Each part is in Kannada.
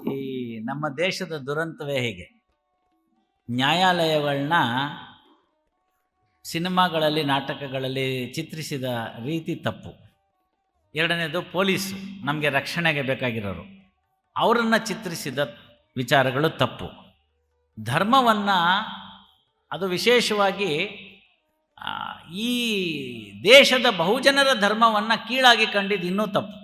ಈ ನಮ್ಮ ದೇಶದ ದುರಂತವೇ ಹೀಗೆ. ನ್ಯಾಯಾಲಯಗಳನ್ನ ಸಿನಿಮಾಗಳಲ್ಲಿ, ನಾಟಕಗಳಲ್ಲಿ ಚಿತ್ರಿಸಿದ ರೀತಿ ತಪ್ಪು. ಎರಡನೇದು, ಪೊಲೀಸು ನಮಗೆ ರಕ್ಷಣೆಗೆ ಬೇಕಾಗಿರೋರು, ಅವರನ್ನು ಚಿತ್ರಿಸಿದ ವಿಚಾರಗಳು ತಪ್ಪು. ಧರ್ಮವನ್ನು, ಅದು ವಿಶೇಷವಾಗಿ ಈ ದೇಶದ ಬಹುಜನರ ಧರ್ಮವನ್ನು ಕೀಳಾಗಿ ಕಂಡಿದ್ದು ಇನ್ನೂ ತಪ್ಪು.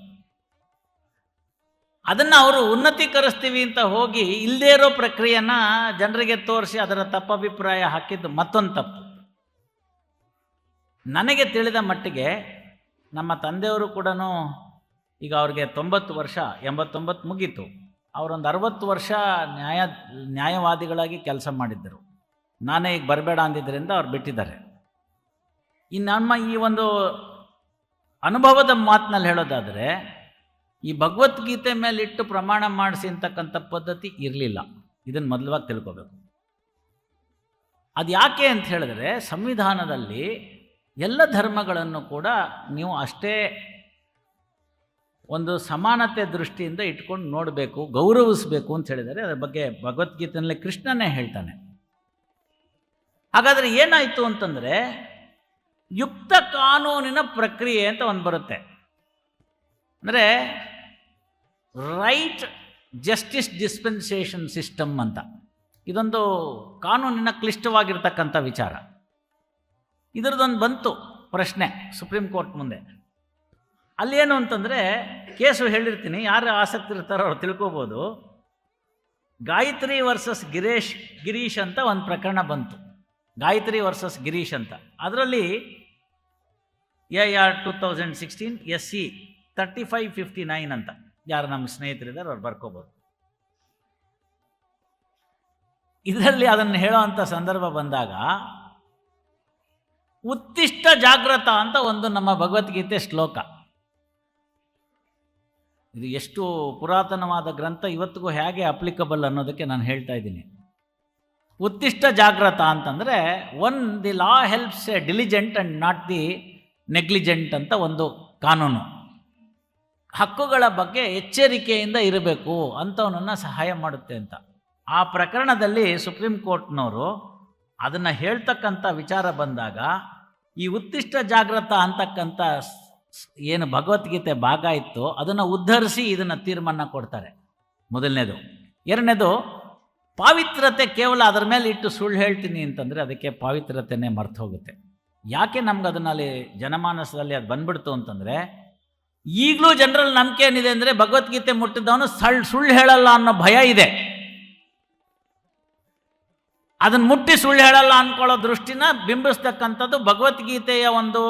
ಅದನ್ನು ಅವರು ಉನ್ನತೀಕರಿಸ್ತೀವಿ ಅಂತ ಹೋಗಿ ಇಲ್ಲದೇ ಇರೋ ಪ್ರಕ್ರಿಯೆಯನ್ನು ಜನರಿಗೆ ತೋರಿಸಿ ಅದರ ತಪ್ಪಭಿಪ್ರಾಯ ಹಾಕಿದ್ದು ಮತ್ತೊಂದು ತಪ್ಪು. ನನಗೆ ತಿಳಿದ ಮಟ್ಟಿಗೆ ನಮ್ಮ ತಂದೆಯವರು ಕೂಡ ಈಗ ಅವ್ರಿಗೆ 90 ವರ್ಷ, 89 ಮುಗೀತು. ಅವರೊಂದು 60 ವರ್ಷ ನ್ಯಾಯವಾದಿಗಳಾಗಿ ಕೆಲಸ ಮಾಡಿದ್ದರು. ನಾನೇ ಈಗ ಬರಬೇಡ ಅಂದಿದ್ದರಿಂದ ಅವ್ರು ಬಿಟ್ಟಿದ್ದಾರೆ. ಇನ್ನು ನಮ್ಮ ಈ ಒಂದು ಅನುಭವದ ಮಾತಿನಲ್ಲಿ ಹೇಳೋದಾದರೆ, ಈ ಭಗವದ್ಗೀತೆ ಮೇಲಿಟ್ಟು ಪ್ರಮಾಣ ಮಾಡಿಸಿ ಅಂತಕ್ಕಂಥ ಪದ್ಧತಿ ಇರಲಿಲ್ಲ. ಇದನ್ನು ಮೊದಲವಾಗಿ ತಿಳ್ಕೋಬೇಕು. ಅದು ಯಾಕೆ ಅಂತ ಹೇಳಿದ್ರೆ, ಸಂವಿಧಾನದಲ್ಲಿ ಎಲ್ಲ ಧರ್ಮಗಳನ್ನು ಕೂಡ ನೀವು ಅಷ್ಟೇ ಒಂದು ಸಮಾನತೆ ದೃಷ್ಟಿಯಿಂದ ಇಟ್ಕೊಂಡು ನೋಡಬೇಕು, ಗೌರವಿಸಬೇಕು ಅಂತ ಹೇಳಿದರೆ, ಅದರ ಬಗ್ಗೆ ಭಗವದ್ಗೀತೆಯಲ್ಲಿ ಕೃಷ್ಣನೇ ಹೇಳ್ತಾನೆ. ಹಾಗಾದರೆ ಏನಾಯಿತು ಅಂತಂದರೆ, ಯುಕ್ತ ಕಾನೂನಿನ ಪ್ರಕ್ರಿಯೆ ಅಂತ ಒಂದು ಬರುತ್ತೆ. ಅಂದರೆ ರೈಟ್ ಜಸ್ಟಿಸ್ ಡಿಸ್ಪೆನ್ಸೇಷನ್ ಸಿಸ್ಟಮ್ ಅಂತ. ಇದೊಂದು ಕಾನೂನಿನ ಕ್ಲಿಷ್ಟವಾಗಿರ್ತಕ್ಕಂಥ ವಿಚಾರ. ಇದರದೊಂದು ಬಂತು ಪ್ರಶ್ನೆ ಸುಪ್ರೀಂ ಕೋರ್ಟ್ ಮುಂದೆ. ಅಲ್ಲೇನು ಅಂತಂದರೆ, ಕೇಸು ಹೇಳಿರ್ತೀನಿ, ಯಾರು ಆಸಕ್ತಿ ಇರ್ತಾರೋ ಅವ್ರು ತಿಳ್ಕೊಬೋದು. ಗಾಯತ್ರಿ ವರ್ಸಸ್ ಗಿರೀಶ್ ಅಂತ ಒಂದು ಪ್ರಕರಣ ಬಂತು. ಗಾಯತ್ರಿ ವರ್ಸಸ್ ಗಿರೀಶ್ ಅಂತ. ಅದರಲ್ಲಿ AR 2016 SC 3559 ಅಂತ, ಯಾರು ನಮ್ಮ ಸ್ನೇಹಿತರಿದ್ದಾರೆ ಅವ್ರು ಬರ್ಕೋಬೋದು. ಇದರಲ್ಲಿ ಅದನ್ನು ಹೇಳೋವಂಥ ಸಂದರ್ಭ ಬಂದಾಗ, ಉತ್ತಿಷ್ಟ ಜಾಗೃತ ಅಂತ ಒಂದು ನಮ್ಮ ಭಗವದ್ಗೀತೆ ಶ್ಲೋಕ. ಇದು ಎಷ್ಟು ಪುರಾತನವಾದ ಗ್ರಂಥ, ಇವತ್ತಿಗೂ ಹೇಗೆ ಅಪ್ಲಿಕಬಲ್ ಅನ್ನೋದಕ್ಕೆ ನಾನು ಹೇಳ್ತಾ ಇದ್ದೀನಿ. ಉತ್ತಿಷ್ಟ ಜಾಗೃತ ಅಂತಂದರೆ, the law helps a diligent and not the negligent ಅಂತ ಒಂದು ಕಾನೂನು. ಹಕ್ಕುಗಳ ಬಗ್ಗೆ ಎಚ್ಚರಿಕೆಯಿಂದ ಇರಬೇಕು, ಅಂಥವನನ್ನು ಸಹಾಯ ಮಾಡುತ್ತೆ ಅಂತ. ಆ ಪ್ರಕರಣದಲ್ಲಿ ಸುಪ್ರೀಂ ಕೋರ್ಟ್ನವರು ಅದನ್ನು ಹೇಳ್ತಕ್ಕಂಥ ವಿಚಾರ ಬಂದಾಗ, ಈ ಉತ್ತಿಷ್ಟ ಜಾಗೃತ ಅಂತಕ್ಕಂಥ ಏನು ಭಗವದ್ಗೀತೆ ಭಾಗ ಇತ್ತು, ಅದನ್ನು ಉದ್ಧರಿಸಿ ಇದನ್ನು ತೀರ್ಮಾನ ಕೊಡ್ತಾರೆ. ಮೊದಲನೇದು. ಎರಡನೇದು, ಪಾವಿತ್ರತೆ ಕೇವಲ ಅದರ ಮೇಲೆ ಇಟ್ಟು ಸುಳ್ಳು ಹೇಳ್ತೀನಿ ಅಂತಂದರೆ ಅದಕ್ಕೆ ಪಾವಿತ್ರತೆಯೇ ಮರ್ತು ಹೋಗುತ್ತೆ. ಯಾಕೆ ನಮ್ಗೆ ಅದನ್ನಲ್ಲಿ ಜನಮಾನಸದಲ್ಲಿ ಅದು ಬಂದ್ಬಿಡ್ತು ಅಂತಂದರೆ, ಈಗಲೂ ಜನರಲ್ಲಿ ನಂಬಿಕೆ ಏನಿದೆ ಅಂದರೆ, ಭಗವದ್ಗೀತೆ ಮುಟ್ಟಿದವನು ಸುಳ್ಳು ಹೇಳಲ್ಲ ಅನ್ನೋ ಭಯ ಇದೆ. ಅದನ್ನು ಮುಟ್ಟಿ ಸುಳ್ಳು ಹೇಳಲ್ಲ ಅಂದ್ಕೊಳ್ಳೋ ದೃಷ್ಟಿನ ಬಿಂಬಿಸ್ತಕ್ಕಂಥದ್ದು ಭಗವದ್ಗೀತೆಯ ಒಂದು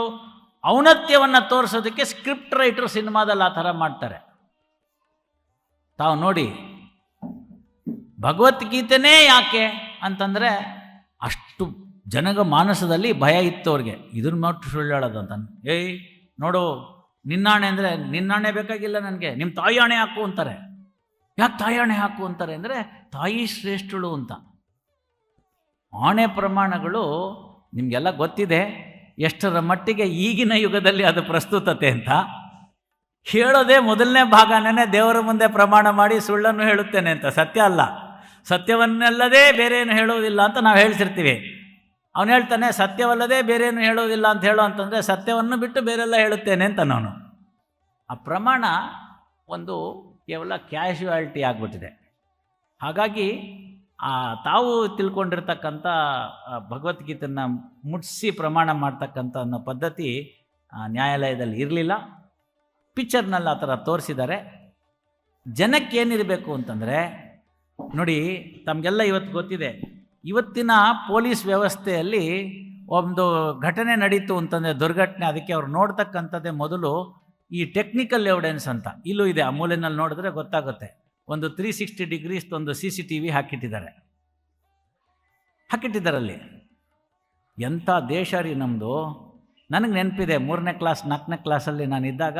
ಔನ್ನತ್ಯವನ್ನು ತೋರಿಸೋದಕ್ಕೆ ಸ್ಕ್ರಿಪ್ಟ್ ರೈಟರ್ ಸಿನಿಮಾದಲ್ಲಿ ಆ ಥರ ಮಾಡ್ತಾರೆ. ತಾವು ನೋಡಿ, ಭಗವದ್ಗೀತೆನೇ ಯಾಕೆ ಅಂತಂದರೆ, ಅಷ್ಟು ಜನಗ ಮಾನಸದಲ್ಲಿ ಭಯ ಇತ್ತು ಅವ್ರಿಗೆ. ಇದನ್ನು ಮಾತ್ರ ಸುಳ್ಳು ಹೇಳೋದು ಅಂತ. ನೋಡು, ನಿನ್ನಾಣೆ ಅಂದರೆ ನಿನ್ನಾಣೆ ಬೇಕಾಗಿಲ್ಲ ನನಗೆ, ನಿಮ್ಮ ತಾಯಿ ಆಣೆ ಹಾಕು ಅಂತಾರೆ. ಯಾಕೆ ತಾಯಿ ಆಣೆ ಹಾಕು ಅಂತಾರೆ ಅಂದರೆ, ತಾಯಿ ಶ್ರೇಷ್ಠಳು ಅಂತ. ಆಣೆ ಪ್ರಮಾಣಗಳು ನಿಮಗೆಲ್ಲ ಗೊತ್ತಿದೆ ಎಷ್ಟರ ಮಟ್ಟಿಗೆ ಈಗಿನ ಯುಗದಲ್ಲಿ ಅದು ಪ್ರಸ್ತುತತೆ ಅಂತ. ಹೇಳೋದೇ ಮೊದಲನೇ ಭಾಗನೇ ದೇವರ ಮುಂದೆ ಪ್ರಮಾಣ ಮಾಡಿ ಸುಳ್ಳನ್ನು ಹೇಳುತ್ತೇನೆ ಅಂತ. ಸತ್ಯ ಅಲ್ಲ, ಸತ್ಯವನ್ನಲ್ಲದೆ ಬೇರೇನು ಹೇಳುವುದಿಲ್ಲ ಅಂತ ನಾವು ಹೇಳ್ತಿರ್ತೀವಿ. ಅವನು ಹೇಳ್ತಾನೆ, ಸತ್ಯವಲ್ಲದೆ ಬೇರೇನು ಹೇಳೋದಿಲ್ಲ ಅಂತ ಹೇಳೋ ಅಂತಂದರೆ, ಸತ್ಯವನ್ನು ಬಿಟ್ಟು ಬೇರೆಲ್ಲ ಹೇಳುತ್ತೇನೆ ಅಂತ ನಾನು. ಆ ಪ್ರಮಾಣ ಒಂದು ಕೇವಲ ಕ್ಯಾಶುಯಾಲಿಟಿ ಆಗಿಬಿಟ್ಟಿದೆ. ಹಾಗಾಗಿ ತಾವು ತಿಳ್ಕೊಂಡಿರ್ತಕ್ಕಂಥ ಭಗವದ್ಗೀತೆಯನ್ನು ಮುಟ್ಸಿ ಪ್ರಮಾಣ ಮಾಡ್ತಕ್ಕಂಥ ಅನ್ನೋ ಪದ್ಧತಿ ನ್ಯಾಯಾಲಯದಲ್ಲಿ ಇರಲಿಲ್ಲ. ಪಿಕ್ಚರ್ನಲ್ಲಿ ಆ ಥರ ತೋರಿಸಿದ್ದಾರೆ. ಜನಕ್ಕೇನಿರಬೇಕು ಅಂತಂದರೆ, ನೋಡಿ, ತಮಗೆಲ್ಲ ಇವತ್ತು ಗೊತ್ತಿದೆ, ಇವತ್ತಿನ ಪೊಲೀಸ್ ವ್ಯವಸ್ಥೆಯಲ್ಲಿ ಒಂದು ಘಟನೆ ನಡೀತು ಅಂತಂದರೆ, ದುರ್ಘಟನೆ, ಅದಕ್ಕೆ ಅವ್ರು ನೋಡ್ತಕ್ಕಂಥದ್ದೇ ಮೊದಲು ಈ ಟೆಕ್ನಿಕಲ್ ಎವಿಡೆನ್ಸ್ ಅಂತ. ಇಲ್ಲೂ ಇದೆ, ಆ ಮೂಲೆಯಲ್ಲಿ ನೋಡಿದ್ರೆ ಗೊತ್ತಾಗುತ್ತೆ. ಒಂದು 360 ಡಿಗ್ರೀಸ್ ಒಂದು CCTV ಹಾಕಿಟ್ಟಿದ್ದಾರಲ್ಲಿ. ಎಂಥ ದೇಶ ರೀ ನಮ್ಮದು. ನನಗೆ ನೆನಪಿದೆ, 3ನೇ ಕ್ಲಾಸ್ 4ನೇ ಕ್ಲಾಸಲ್ಲಿ ನಾನಿದ್ದಾಗ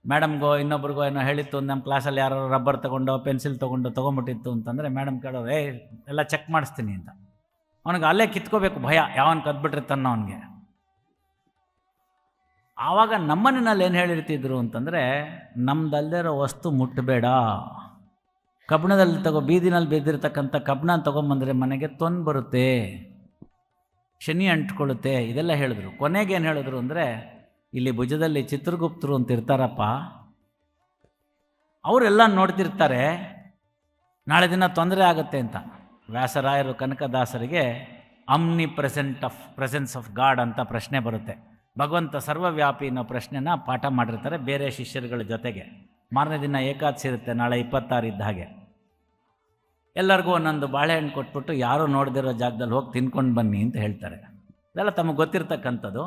ಮೇಡಮ್ಗೋ ಇನ್ನೊಬ್ರಿಗೋ ಏನೋ ಹೇಳಿತ್ತು, ನಮ್ಮ ಕ್ಲಾಸಲ್ಲಿ ಯಾರೋ ರಬ್ಬರ್ ತೊಗೊಂಡೋ ಪೆನ್ಸಿಲ್ ತೊಗೊಂಬಿಟ್ಟಿತ್ತು ಅಂತಂದರೆ, ಮೇಡಮ್ ಕೇಳೋದು, ಎಲ್ಲ ಚೆಕ್ ಮಾಡಿಸ್ತೀನಿ ಅಂತ. ಅವನಿಗೆ ಅಲ್ಲೇ ಕಿತ್ಕೋಬೇಕು ಭಯ, ಯಾವನು ಕದ್ಬಿಟ್ಟಿರ್ತಾನೋ ಅವನಿಗೆ. ಆವಾಗ ನಮ್ಮನೆಯಲ್ಲಿ ಏನು ಹೇಳಿರ್ತಿದ್ರು ಅಂತಂದರೆ, ನಮ್ದಲ್ಲದಿರೋ ವಸ್ತು ಮುಟ್ಟಬೇಡ, ಕಬ್ಬಣದಲ್ಲಿ ಬೀದಿನಲ್ಲಿ ಬಿದ್ದಿರ್ತಕ್ಕಂಥ ಕಬ್ಬಣ ತೊಗೊಂಬಂದರೆ ಮನೆಗೆ ತೊಂದು ಬರುತ್ತೆ, ಶನಿ ಅಂಟ್ಕೊಳ್ಳುತ್ತೆ, ಇದೆಲ್ಲ ಹೇಳಿದ್ರು. ಕೊನೆಗೇನು ಹೇಳಿದ್ರು ಅಂದರೆ, ಇಲ್ಲಿ ಭುಜದಲ್ಲಿ ಚಿತ್ರಗುಪ್ತರು ಅಂತ ಇರ್ತಾರಪ್ಪ, ಅವರೆಲ್ಲ ನೋಡ್ತಿರ್ತಾರೆ, ನಾಳೆ ದಿನ ತೊಂದರೆ ಆಗುತ್ತೆ ಅಂತ. ವ್ಯಾಸರಾಯರು ಕನಕದಾಸರಿಗೆ ಆಮ್ನಿ ಪ್ರೆಸೆನ್ಸ್ ಆಫ್ ಗಾಡ್ ಅಂತ ಪ್ರಶ್ನೆ ಬರುತ್ತೆ. ಭಗವಂತ ಸರ್ವವ್ಯಾಪಿ ಅನ್ನೋ ಪ್ರಶ್ನೆನ ಪಾಠ ಮಾಡಿರ್ತಾರೆ ಬೇರೆ ಶಿಷ್ಯರುಗಳ ಜೊತೆಗೆ. ಮಾರನೇ ದಿನ ಏಕಾದಶಿ ಇರುತ್ತೆ, ನಾಳೆ 26 ಇದ್ದ ಹಾಗೆ. ಎಲ್ಲರಿಗೂ ಒಂದೊಂದು ಬಾಳೆಹಣ್ಣು ಕೊಟ್ಬಿಟ್ಟು ಯಾರೂ ನೋಡದಿರೋ ಜಾಗದಲ್ಲಿ ಹೋಗಿ ತಿನ್ಕೊಂಡು ಬನ್ನಿ ಅಂತ ಹೇಳ್ತಾರೆ. ಇದೆಲ್ಲ ತಮಗೆ ಗೊತ್ತಿರ್ತಕ್ಕಂಥದ್ದು.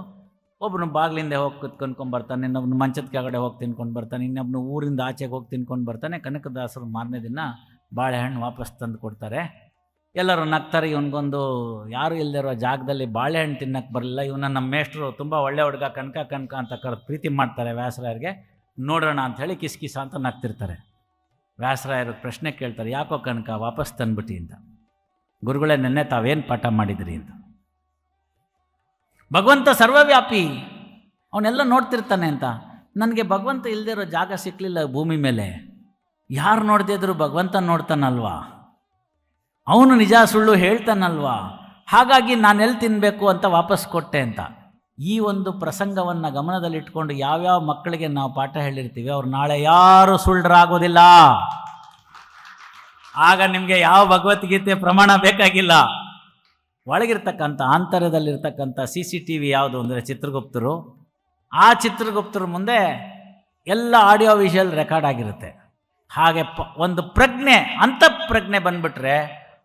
ಒಬ್ಬನು ಬಾಗಿಲಿಂದ ಹೋಗಿ ಕುತ್ಕೊಂಡ್ಕೊಂಡು ಬರ್ತಾನೆ, ಇನ್ನೊಬ್ನು ಮಂಚದ ಕೆಳಗಡೆ ಹೋಗಿ ತಿನ್ಕೊಂಡು ಬರ್ತಾನೆ, ಇನ್ನೊಬ್ನು ಊರಿಂದ ಆಚೆಗೆ ಹೋಗಿ ತಿನ್ಕೊಂಡು ಬರ್ತಾನೆ. ಕನಕದಾಸರು ಮಾರನೇ ದಿನ ಬಾಳೆಹಣ್ಣು ವಾಪಸ್ ತಂದು ಕೊಡ್ತಾರೆ. ಎಲ್ಲರೂ ನಗ್ತಾರೆ, ಇವನಿಗೊಂದು ಯಾರು ಇಲ್ಲದಿರೋ ಜಾಗದಲ್ಲಿ ಬಾಳೆಹಣ್ಣು ತಿನ್ನಕ್ಕೆ ಬರಲಿಲ್ಲ, ಇವನ ನಮ್ಮ ಮೇಷ್ಟ್ರು ತುಂಬ ಒಳ್ಳೆ ಹುಡುಗ ಕನಕ ಅಂತ ಕರೆದು ಪ್ರೀತಿ ಮಾಡ್ತಾರೆ ವ್ಯಾಸರಾಯರಿಗೆ, ನೋಡೋಣ ಅಂಥೇಳಿ ಕಿಸ ಅಂತ ನಗ್ತಿರ್ತಾರೆ. ವ್ಯಾಸರಾಯರು ಪ್ರಶ್ನೆ ಕೇಳ್ತಾರೆ, ಯಾಕೋ ಕನಕ ವಾಪಸ್ ತಂದ್ಬಿಟ್ಟು ಅಂತ. ಗುರುಗಳೇ, ನೆನ್ನೆ ತಾವೇನು ಪಾಠ ಮಾಡಿದ್ರಿ ಅಂತ. ಭಗವಂತ ಸರ್ವವ್ಯಾಪಿ, ಅವನೆಲ್ಲ ನೋಡ್ತಿರ್ತಾನೆ ಅಂತ. ನನಗೆ ಭಗವಂತ ಇಲ್ಲದಿರೋ ಜಾಗ ಸಿಕ್ಕಲಿಲ್ಲ ಭೂಮಿ ಮೇಲೆ. ಯಾರು ನೋಡದೇ ಇದ್ರು ಭಗವಂತ ನೋಡ್ತಾನಲ್ವಾ, ಅವನು ನಿಜ ಸುಳ್ಳು ಹೇಳ್ತಾನಲ್ವಾ, ಹಾಗಾಗಿ ನಾನೆಲ್ಲಿ ತಿನ್ನಬೇಕು ಅಂತ ವಾಪಸ್ ಕೊಟ್ಟೆ ಅಂತ. ಈ ಒಂದು ಪ್ರಸಂಗವನ್ನು ಗಮನದಲ್ಲಿಟ್ಕೊಂಡು ಯಾವ್ಯಾವ ಮಕ್ಕಳಿಗೆ ನಾವು ಪಾಠ ಹೇಳಿರ್ತೀವಿ, ಅವ್ರು ನಾಳೆ ಯಾರು ಸುಳ್ಳರಾಗೋದಿಲ್ಲ. ಆಗ ನಿಮಗೆ ಯಾವ ಭಗವದ್ಗೀತೆ ಪ್ರಮಾಣ ಬೇಕಾಗಿಲ್ಲ. ಒಳಗಿರ್ತಕ್ಕಂಥ ಆಂತರ್ಯದಲ್ಲಿರ್ತಕ್ಕಂಥ CCTV ಯಾವುದು ಅಂದರೆ ಚಿತ್ರಗುಪ್ತರು. ಆ ಚಿತ್ರಗುಪ್ತರ ಮುಂದೆ ಎಲ್ಲ ಆಡಿಯೋ ವಿಷುವಲ್ ರೆಕಾರ್ಡ್ ಆಗಿರುತ್ತೆ. ಹಾಗೆ ಒಂದು ಪ್ರಜ್ಞೆ, ಅಂತಃಪ್ರಜ್ಞೆ ಬಂದ್ಬಿಟ್ರೆ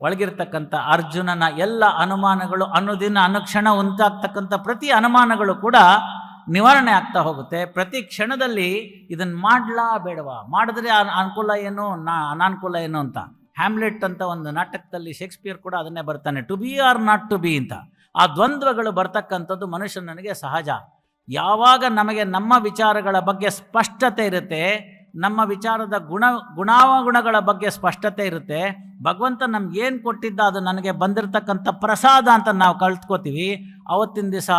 ಒಳಗಿರ್ತಕ್ಕಂಥ ಅರ್ಜುನನ ಎಲ್ಲ ಅನುಮಾನಗಳು, ಅನುದಿನ ಅನುಕ್ಷಣ ಉಂಟಾಗ್ತಕ್ಕಂಥ ಪ್ರತಿ ಅನುಮಾನಗಳು ಕೂಡ ನಿವಾರಣೆ ಆಗ್ತಾ ಹೋಗುತ್ತೆ. ಪ್ರತಿ ಕ್ಷಣದಲ್ಲಿ ಇದನ್ನು ಮಾಡಲಾ ಬೇಡವಾ, ಮಾಡಿದ್ರೆ ಅನುಕೂಲ ಏನು, ಅನಾನುಕೂಲ ಏನು ಅಂತ. ಹ್ಯಾಮ್ಲೆಟ್ ಅಂತ ಒಂದು ನಾಟಕದಲ್ಲಿ ಶೇಕ್ಸ್ಪಿಯರ್ ಕೂಡ ಅದನ್ನೇ ಬರ್ತಾನೆ, to be or not to be ಅಂತ. ಆ ದ್ವಂದ್ವಗಳು ಬರ್ತಕ್ಕಂಥದ್ದು ಮನುಷ್ಯನಿಗೆ ಸಹಜ. ಯಾವಾಗ ನಮಗೆ ನಮ್ಮ ವಿಚಾರಗಳ ಬಗ್ಗೆ ಸ್ಪಷ್ಟತೆ ಇರುತ್ತೆ, ನಮ್ಮ ವಿಚಾರದ ಗುಣಾವಗುಣಗಳ ಬಗ್ಗೆ ಸ್ಪಷ್ಟತೆ ಇರುತ್ತೆ, ಭಗವಂತ ನಮ್ಗೇನು ಕೊಟ್ಟಿದ್ದ ಅದು ನನಗೆ ಬಂದಿರತಕ್ಕಂಥ ಪ್ರಸಾದ ಅಂತ ನಾವು ಕಲ್ತ್ಕೋತೀವಿ. ಅವತ್ತಿನ ದಿವಸ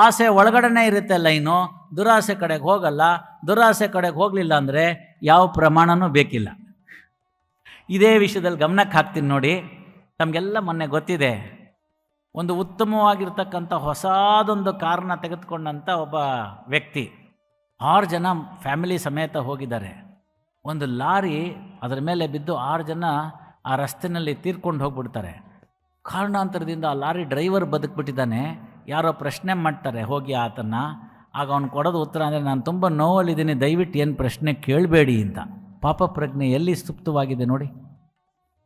ಆಸೆ ಒಳಗಡೆನೇ ಇರುತ್ತೆ ಲೈನು, ದುರಾಸೆ ಕಡೆಗೆ ಹೋಗಲ್ಲ. ದುರಾಸೆ ಕಡೆಗೆ ಹೋಗಲಿಲ್ಲ ಅಂದರೆ ಯಾವ ಪ್ರಮಾಣನೂ ಬೇಕಿಲ್ಲ. ಇದೇ ವಿಷಯದಲ್ಲಿ ಗಮನಕ್ಕೆ ಹಾಕ್ತೀನಿ ನೋಡಿ. ತಮಗೆಲ್ಲ ಮೊನ್ನೆ ಗೊತ್ತಿದೆ, ಒಂದು ಉತ್ತಮವಾಗಿರ್ತಕ್ಕಂಥ ಹೊಸದೊಂದು ಕಾರನ್ನ ತೆಗೆದುಕೊಂಡಂಥ ಒಬ್ಬ ವ್ಯಕ್ತಿ 6 ಜನ ಫ್ಯಾಮಿಲಿ ಸಮೇತ ಹೋಗಿದ್ದಾರೆ. ಒಂದು ಲಾರಿ ಅದರ ಮೇಲೆ ಬಿದ್ದು 6 ಜನ ಆ ರಸ್ತೆಯಲ್ಲಿ ತೀರ್ಕೊಂಡು ಹೋಗ್ಬಿಡ್ತಾರೆ. ಕಾರಣಾಂತರದಿಂದ ಆ ಲಾರಿ ಡ್ರೈವರ್ ಬದುಕ್ಬಿಟ್ಟಿದ್ದಾನೆ. ಯಾರೋ ಪ್ರಶ್ನೆ ಮಾಡ್ತಾರೆ ಹೋಗಿ ಆತನ್ನು. ಆಗ ಅವ್ನು ಕೊಡೋದು ಉತ್ತರ ಅಂದರೆ, ನಾನು ತುಂಬ ನೋವಲ್ಲಿದ್ದೀನಿ, ದಯವಿಟ್ಟು ಏನು ಪ್ರಶ್ನೆ ಕೇಳಬೇಡಿ ಅಂತ. ಪಾಪ ಪ್ರಜ್ಞೆ ಎಲ್ಲಿ ಸುಪ್ತವಾಗಿದೆ ನೋಡಿ.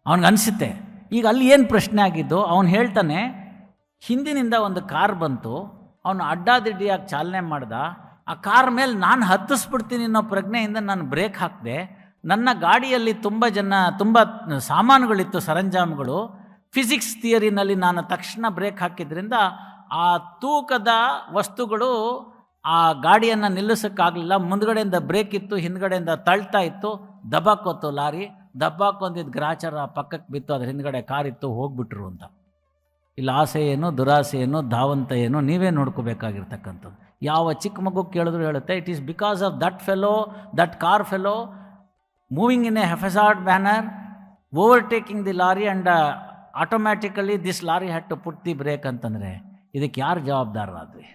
ಅವನಿಗನ್ಸುತ್ತೆ ಈಗ ಅಲ್ಲಿ ಏನು ಪ್ರಶ್ನೆ ಆಗಿದ್ದು. ಅವನು ಹೇಳ್ತಾನೆ, ಹಿಂದಿನಿಂದ ಒಂದು ಕಾರ್ ಬಂತು, ಅವನು ಅಡ್ಡಾದಿಡ್ಡಿಯಾಗಿ ಚಾಲನೆ ಮಾಡ್ದ, ಆ ಕಾರ್ ಮೇಲೆ ನಾನು ಹತ್ತಿಸ್ಬಿಡ್ತೀನಿ ಅನ್ನೋ ಪ್ರಜ್ಞೆಯಿಂದ ನಾನು ಬ್ರೇಕ್ ಹಾಕಿದೆ. ನನ್ನ ಗಾಡಿಯಲ್ಲಿ ತುಂಬ ಸಾಮಾನುಗಳಿತ್ತು, ಸರಂಜಾಮುಗಳು. ಫಿಸಿಕ್ಸ್ ಥಿಯರಿನಲ್ಲಿ ನಾನು ತಕ್ಷಣ ಬ್ರೇಕ್ ಹಾಕಿದ್ರಿಂದ ಆ ತೂಕದ ವಸ್ತುಗಳು ಆ ಗಾಡಿಯನ್ನು ನಿಲ್ಲಿಸೋಕ್ಕಾಗಲಿಲ್ಲ. ಮುಂದ್ಗಡೆಯಿಂದ ಬ್ರೇಕ್ ಇತ್ತು, ಹಿಂದ್ಗಡೆಯಿಂದ ತಳ್ತಾ ಇತ್ತು, ದಬ್ಬಾಕೋತು ಲಾರಿ. ದಬ್ಬಾಕೊಂದಿದ್ದು ಗ್ರಾಚಾರ ಪಕ್ಕಕ್ಕೆ ಬಿತ್ತು, ಅದ್ರ ಹಿಂದ್ಗಡೆ ಕಾರಿತ್ತು, ಹೋಗ್ಬಿಟ್ರು ಅಂತ. ಇಲ್ಲಿ ಆಸೆ ಏನು, ದುರಾಸೆ ಏನು, ಧಾವಂತ ಏನು, ನೀವೇ ನೋಡ್ಕೋಬೇಕಾಗಿರ್ತಕ್ಕಂಥದ್ದು. ಯಾವ ಚಿಕ್ಕ ಮಗು ಕೇಳಿದ್ರು ಹೇಳುತ್ತೆ, it is because of that car fellow moving in a haphazard manner overtaking the lorry and automatically this lorry had to put the brake ಅಂತಂದರೆ ಇದಕ್ಕೆ ಯಾರು ಜವಾಬ್ದಾರರಾದ್ರಿ?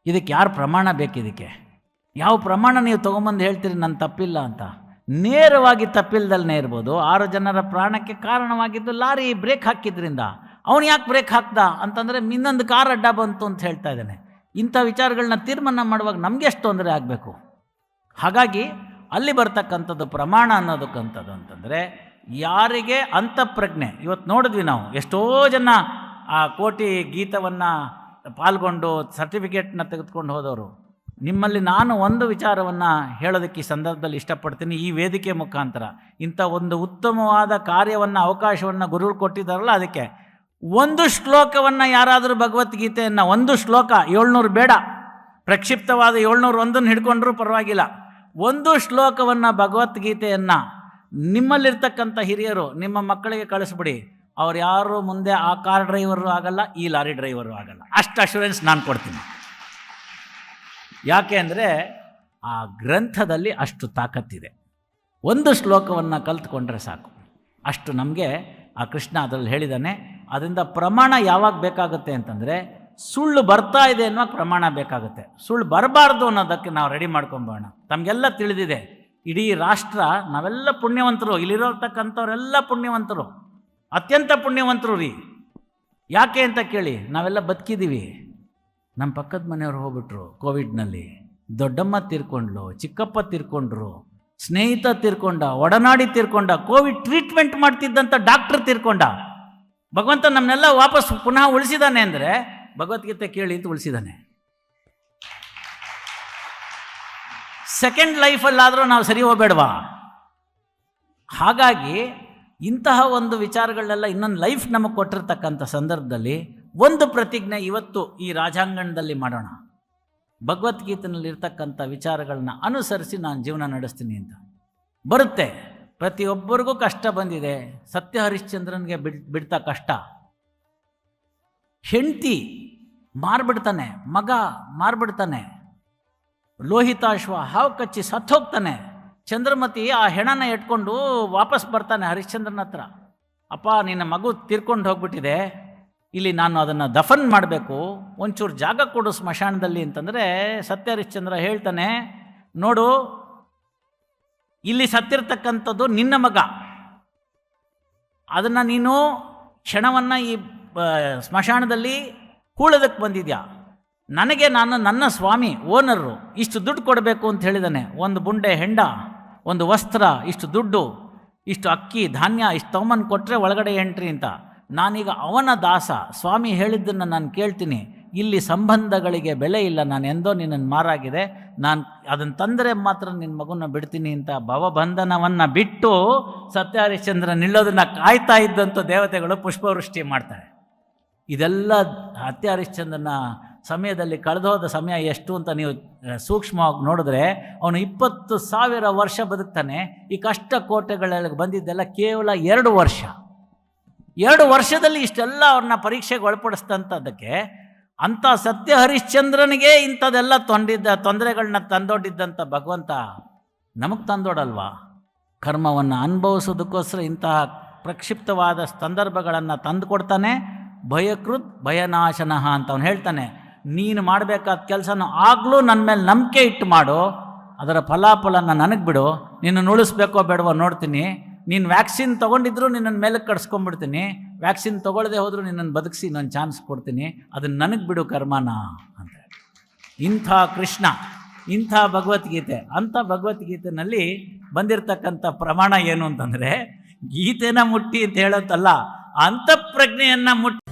ಇದಕ್ಕೆ ಯಾರು ಪ್ರಮಾಣ ಬೇಕು? ಇದಕ್ಕೆ ಯಾವ ಪ್ರಮಾಣ ನೀವು ತೊಗೊಂಬಂದು ಹೇಳ್ತೀರಿ ನನ್ನ ತಪ್ಪಿಲ್ಲ ಅಂತ? ನೇರವಾಗಿ ತಪ್ಪಿಲ್ದಲ್ಲೇ ಇರ್ಬೋದು. 6 ಜನರ ಪ್ರಾಣಕ್ಕೆ ಕಾರಣವಾಗಿದ್ದು ಲಾರಿ ಬ್ರೇಕ್ ಹಾಕಿದ್ರಿಂದ. ಅವನು ಯಾಕೆ ಬ್ರೇಕ್ ಹಾಕ್ದ ಅಂತಂದರೆ ಇನ್ನೊಂದು ಕಾರ್ ಅಡ್ಡ ಬಂತು ಅಂತ ಹೇಳ್ತಾ ಇದ್ದಾನೆ. ಇಂಥ ವಿಚಾರಗಳನ್ನ ತೀರ್ಮಾನ ಮಾಡುವಾಗ ನಮಗೆ ಎಷ್ಟು ತೊಂದರೆ ಆಗಬೇಕು? ಹಾಗಾಗಿ ಅಲ್ಲಿ ಬರ್ತಕ್ಕಂಥದ್ದು ಪ್ರಮಾಣ ಅನ್ನೋದಕ್ಕಂಥದ್ದು ಅಂತಂದರೆ, ಯಾರಿಗೆ ಅಂತಃಪ್ರಜ್ಞೆ. ಇವತ್ತು ನೋಡಿದ್ವಿ ನಾವು, ಎಷ್ಟೋ ಜನ ಆ ಕೋಟಿ ಗೀತವನ್ನು ಪಾಲ್ಗೊಂಡು ಸರ್ಟಿಫಿಕೇಟ್ನ ತೆಗೆದುಕೊಂಡು ಹೋದವರು. ನಿಮ್ಮಲ್ಲಿ ನಾನು ಒಂದು ವಿಚಾರವನ್ನು ಹೇಳೋದಕ್ಕೆ ಈ ಸಂದರ್ಭದಲ್ಲಿ ಇಷ್ಟಪಡ್ತೀನಿ. ಈ ವೇದಿಕೆ ಮುಖಾಂತರ ಇಂಥ ಒಂದು ಉತ್ತಮವಾದ ಕಾರ್ಯವನ್ನು, ಅವಕಾಶವನ್ನು ಗುರುಗಳು ಕೊಟ್ಟಿದ್ದಾರಲ್ಲ, ಅದಕ್ಕೆ ಒಂದು ಶ್ಲೋಕವನ್ನು ಯಾರಾದರೂ ಭಗವದ್ಗೀತೆಯನ್ನು, ಒಂದು ಶ್ಲೋಕ, 700 ಬೇಡ, ಪ್ರಕ್ಷಿಪ್ತವಾದ 701 ಹಿಡ್ಕೊಂಡ್ರೂ ಪರವಾಗಿಲ್ಲ, ಒಂದು ಶ್ಲೋಕವನ್ನು ಭಗವದ್ಗೀತೆಯನ್ನು ನಿಮ್ಮಲ್ಲಿರ್ತಕ್ಕಂಥ ಹಿರಿಯರು ನಿಮ್ಮ ಮಕ್ಕಳಿಗೆ ಕಳಿಸ್ಬಿಡಿ. ಅವ್ರು ಯಾರು ಮುಂದೆ ಆ ಕಾರ್ ಡ್ರೈವರು ಆಗಲ್ಲ, ಈ ಲಾರಿ ಡ್ರೈವರು ಆಗಲ್ಲ. ಅಷ್ಟು ಅಶ್ಯೂರೆನ್ಸ್ ನಾನು ಕೊಡ್ತೀನಿ. ಯಾಕೆ ಅಂದರೆ ಆ ಗ್ರಂಥದಲ್ಲಿ ಅಷ್ಟು ತಾಕತ್ತಿದೆ. ಒಂದು ಶ್ಲೋಕವನ್ನು ಕಲ್ತ್ಕೊಂಡ್ರೆ ಸಾಕು. ಅಷ್ಟು ನಮಗೆ ಆ ಕೃಷ್ಣ ಅದರಲ್ಲಿ ಹೇಳಿದ್ದಾನೆ. ಅದರಿಂದ ಪ್ರಮಾಣ ಯಾವಾಗ ಬೇಕಾಗುತ್ತೆ ಅಂತಂದರೆ, ಸುಳ್ಳು ಬರ್ತಾ ಇದೆ ಅನ್ನೋ ಪ್ರಮಾಣ ಬೇಕಾಗುತ್ತೆ. ಸುಳ್ಳು ಬರಬಾರ್ದು ಅನ್ನೋದಕ್ಕೆ ನಾವು ರೆಡಿ ಮಾಡ್ಕೊಂಬೋಣ. ತಮಗೆಲ್ಲ ತಿಳಿದಿದೆ, ಇಡೀ ರಾಷ್ಟ್ರ ನಾವೆಲ್ಲ ಪುಣ್ಯವಂತರು, ಇಲ್ಲಿರೋತಕ್ಕಂಥವರೆಲ್ಲ ಪುಣ್ಯವಂತರು, ಅತ್ಯಂತ ಪುಣ್ಯವಂತರು ರೀ. ಯಾಕೆ ಅಂತ ಕೇಳಿ, ನಾವೆಲ್ಲ ಬದುಕಿದ್ದೀವಿ. ನಮ್ಮ ಪಕ್ಕದ ಮನೆಯವ್ರು ಹೋಗ್ಬಿಟ್ರು ಕೋವಿಡ್ನಲ್ಲಿ, ದೊಡ್ಡಮ್ಮ ತೀರ್ಕೊಂಡ್ಲು, ಚಿಕ್ಕಪ್ಪ ತೀರ್ಕೊಂಡ್ರು, ಸ್ನೇಹಿತ ತೀರ್ಕೊಂಡ, ಒಡನಾಡಿ ತೀರ್ಕೊಂಡ, ಕೋವಿಡ್ ಟ್ರೀಟ್ಮೆಂಟ್ ಮಾಡ್ತಿದ್ದಂಥ ಡಾಕ್ಟ್ರ್ ತೀರ್ಕೊಂಡ. ಭಗವಂತ ನಮ್ಮನ್ನೆಲ್ಲ ವಾಪಸ್ ಪುನಃ ಉಳಿಸಿದಾನೆ ಅಂದರೆ ಭಗವದ್ಗೀತೆ ಕೇಳಿ ಅಂತ ಉಳಿಸಿದಾನೆ. ಸೆಕೆಂಡ್ ಲೈಫಲ್ಲಾದರೂ ನಾವು ಸರಿ ಹೋಗ್ಬೇಡವಾ? ಹಾಗಾಗಿ ಇಂತಹ ಒಂದು ವಿಚಾರಗಳನ್ನೆಲ್ಲ ಇನ್ನೊಂದು ಲೈಫ್ ನಮಗೆ ಕೊಟ್ಟಿರ್ತಕ್ಕಂಥ ಸಂದರ್ಭದಲ್ಲಿ ಒಂದು ಪ್ರತಿಜ್ಞೆ ಇವತ್ತು ಈ ರಾಜಾಂಗಣದಲ್ಲಿ ಮಾಡೋಣ. ಭಗವದ್ಗೀತೆಯಲ್ಲಿರ್ತಕ್ಕಂಥ ವಿಚಾರಗಳನ್ನ ಅನುಸರಿಸಿ ನಾನು ಜೀವನ ನಡೆಸ್ತೀನಿ ಅಂತ. ಬರುತ್ತೆ, ಪ್ರತಿಯೊಬ್ಬರಿಗೂ ಕಷ್ಟ ಬಂದಿದೆ. ಸತ್ಯ ಹರಿಶ್ಚಂದ್ರನಿಗೆ ಬಿಡ್ತಾ ಕಷ್ಟ. ಹೆಂಡತಿ ಮಾರ್ಬಿಡ್ತಾನೆ, ಮಗ ಮಾರ್ಬಿಡ್ತಾನೆ, ಲೋಹಿತಾಶ್ವ ಹಾವು ಕಚ್ಚಿ ಸತ್ತೋಗ್ತಾನೆ. ಚಂದ್ರಮತಿ ಆ ಹೆಣನ ಇಟ್ಕೊಂಡು ವಾಪಸ್ ಬರ್ತಾನೆ ಹರಿಶ್ಚಂದ್ರನ ಹತ್ರ. ಅಪ್ಪ, ನಿನ್ನ ಮಗು ತೀರ್ಕೊಂಡು ಹೋಗ್ಬಿಟ್ಟಿದೆ, ಇಲ್ಲಿ ನಾನು ಅದನ್ನು ದಫನ್ ಮಾಡಬೇಕು, ಒಂಚೂರು ಜಾಗ ಕೊಡು ಸ್ಮಶಾನದಲ್ಲಿ ಅಂತಂದರೆ ಸತ್ಯ ಹರಿಶ್ಚಂದ್ರ ಹೇಳ್ತಾನೆ, ನೋಡು, ಇಲ್ಲಿ ಸತ್ತಿರ್ತಕ್ಕಂಥದ್ದು ನಿನ್ನ ಮಗ, ಅದನ್ನು ನೀನು ಕ್ಷಣವನ್ನು ಈ ಸ್ಮಶಾನದಲ್ಲಿ ಹೂಳೋದಕ್ಕೆ ಬಂದಿದ್ಯಾ. ನಾನು ನನ್ನ ಸ್ವಾಮಿ ಓನರು ಇಷ್ಟು ದುಡ್ಡು ಕೊಡಬೇಕು ಅಂತ ಹೇಳಿದ್ದಾನೆ. ಒಂದು ಬುಂಡೆ ಹೆಂಡ, ಒಂದು ವಸ್ತ್ರ, ಇಷ್ಟು ದುಡ್ಡು, ಇಷ್ಟು ಅಕ್ಕಿ ಧಾನ್ಯ, ಇಷ್ಟು ತಗೊಂಬಂದು ಕೊಟ್ಟರೆ ಒಳಗಡೆ ಎಂಟ್ರಿ ಅಂತ. ನಾನೀಗ ಅವನ ದಾಸ, ಸ್ವಾಮಿ ಹೇಳಿದ್ದನ್ನು ನಾನು ಕೇಳ್ತೀನಿ. ಇಲ್ಲಿ ಸಂಬಂಧಗಳಿಗೆ ಬೆಲೆ ಇಲ್ಲ, ನಾನು ಎಂದೋ ನಿನ್ನನ್ನು ಮಾರಾಗಿದೆ, ನಾನು ಅದನ್ನು ತಂದರೆ ಮಾತ್ರ ನಿನ್ನ ಮಗುನ ಬಿಡ್ತೀನಿ ಅಂತ ಭವಬಂಧನವನ್ನು ಬಿಟ್ಟು ಸತ್ಯ ಹರಿಶ್ಚಂದ್ರ ನಿಲ್ಲೋದನ್ನು ಕಾಯ್ತಾ ಇದ್ದಂಥ ದೇವತೆಗಳು ಪುಷ್ಪವೃಷ್ಟಿ ಮಾಡ್ತಾರೆ. ಇದೆಲ್ಲ ಸತ್ಯ ಹರಿಶ್ಚಂದ್ರನ ಸಮಯದಲ್ಲಿ ಕಳೆದೋದ ಸಮಯ ಎಷ್ಟು ಅಂತ ನೀವು ಸೂಕ್ಷ್ಮವಾಗಿ ನೋಡಿದ್ರೆ, ಅವನು 20,000 ವರ್ಷ ಬದುಕ್ತಾನೆ. ಈ ಕಷ್ಟ ಕೋಟೆಗಳಲ್ಲಿ ಬಂದಿದ್ದೆಲ್ಲ ಕೇವಲ 2 ವರ್ಷ. 2 ವರ್ಷದಲ್ಲಿ ಇಷ್ಟೆಲ್ಲ ಅವ್ರನ್ನ ಪರೀಕ್ಷೆಗೆ ಒಳಪಡಿಸ್ತಂಥದ್ದಕ್ಕೆ ಅಂಥ ಸತ್ಯ ಹರಿಶ್ಚಂದ್ರನಿಗೆ ಇಂಥದ್ದೆಲ್ಲ ತೊಂದರೆಗಳನ್ನ ತಂದೊಡ್ಡಿದ್ದಂಥ ಭಗವಂತ ನಮಗೆ ತಂದೊಡಲ್ವಾ? ಕರ್ಮವನ್ನು ಅನುಭವಿಸೋದಕ್ಕೋಸ್ಕರ ಇಂತಹ ಪ್ರಕ್ಷಿಪ್ತವಾದ ಸಂದರ್ಭಗಳನ್ನು ತಂದು ಕೊಡ್ತಾನೆ. ಭಯಕೃತ್ ಭಯನಾಶನಃ ಅಂತ ಅವನು ಹೇಳ್ತಾನೆ. ನೀನು ಮಾಡಬೇಕಾದ ಕೆಲಸನೂ ಆಗಲೂ ನನ್ನ ಮೇಲೆ ನಂಬಿಕೆ ಇಟ್ಟು ಮಾಡು, ಅದರ ಫಲಾಫಲನ ನನಗೆ ಬಿಡು, ನಿನ್ನನ್ನು ಉಳಿಸ್ಬೇಕೋ ಬೇಡವೋ ನೋಡ್ತೀನಿ. ನೀನು ವ್ಯಾಕ್ಸಿನ್ ತೊಗೊಂಡಿದ್ರು ನಿನ್ನನ್ನು ಮೇಲಕ್ಕೆ ಕಟ್ಸ್ಕೊಂಡ್ಬಿಡ್ತೀನಿ, ವ್ಯಾಕ್ಸಿನ್ ತೊಗೊಳ್ಳದೆ ಹೋದರೂ ನಿನ್ನನ್ನು ಬದುಕಿಸಿ ನಾನು ಚಾನ್ಸ್ ಕೊಡ್ತೀನಿ, ಅದನ್ನು ನನಗೆ ಬಿಡು ಕರ್ಮನ ಅಂತ. ಇಂಥ ಕೃಷ್ಣ, ಇಂಥ ಭಗವದ್ಗೀತೆ. ಅಂಥ ಭಗವದ್ಗೀತೆಯಲ್ಲಿ ಬಂದಿರತಕ್ಕಂಥ ಪ್ರಮಾಣ ಏನು ಅಂತಂದರೆ, ಗೀತೆನ ಮುಟ್ಟಿ ಅಂತ ಹೇಳೋಂತಲ್ಲ, ಅಂತಃಪ್ರಜ್ಞೆಯನ್ನು ಮುಟ್ಟಿ